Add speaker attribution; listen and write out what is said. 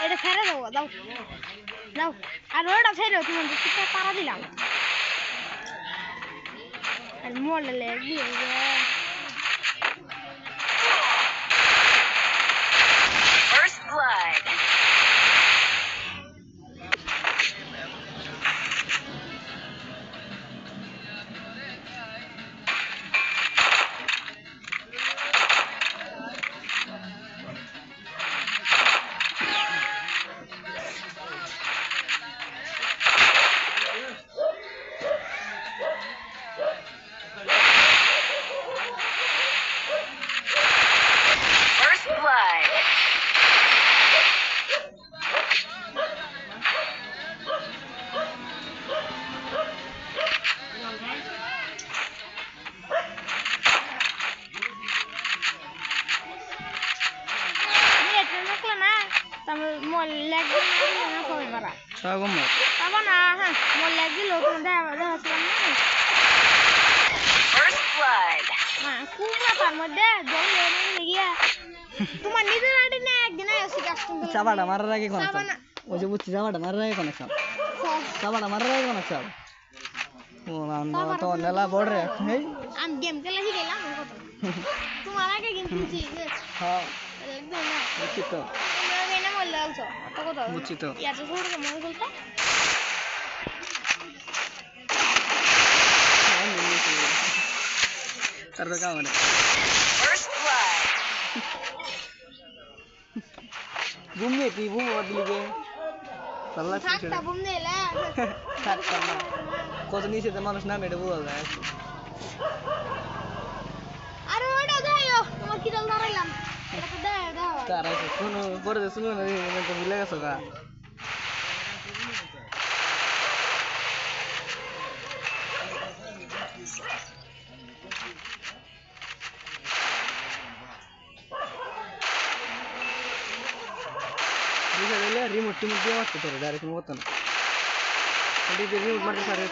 Speaker 1: এটা ছেড়ে দাও দাও দাও আর ওটা ছেড়ে দাও তুমি কিছু পারা দিলাম আর মোড়লে লেগে First blood
Speaker 2: চাবাটা মারার আগে কোন ওই যে বুঝছি চাবাটা মারার আগে কোন চাবাটা মারার আগে কোন চাব ও না তো নেলা বড় রে এই
Speaker 1: আমি গেম খেলা শিখে গেলাম তোমার আগে গেম খেলছি
Speaker 2: হ্যাঁ
Speaker 1: একদম না
Speaker 2: বুঝছি তো
Speaker 1: তোমরা মেনে বললে আলছো তো কথা
Speaker 2: বুঝছি তো
Speaker 1: ইয়াতে ছোট কে মনে বলতে
Speaker 2: তারপরে কাম না ঘুমিয়ে কি ঘুমো দিলি কে সাল্লা
Speaker 1: থাকতা ঘুমনে এলা
Speaker 2: থাকতা না কত নিচে তো মানুষ নামে এটা বোঝা যায়
Speaker 1: আরে ওটা দাও তোমার কি দল ধরাইলাম এটা দাও দাও
Speaker 2: তারা শুনো পরে শুনো না মানে তো ভুলে গেছো গা রিমোট টিমোট দিয়ে মারতে পারে ডাইরেক্ট মতো না রিমোট মারতে পারে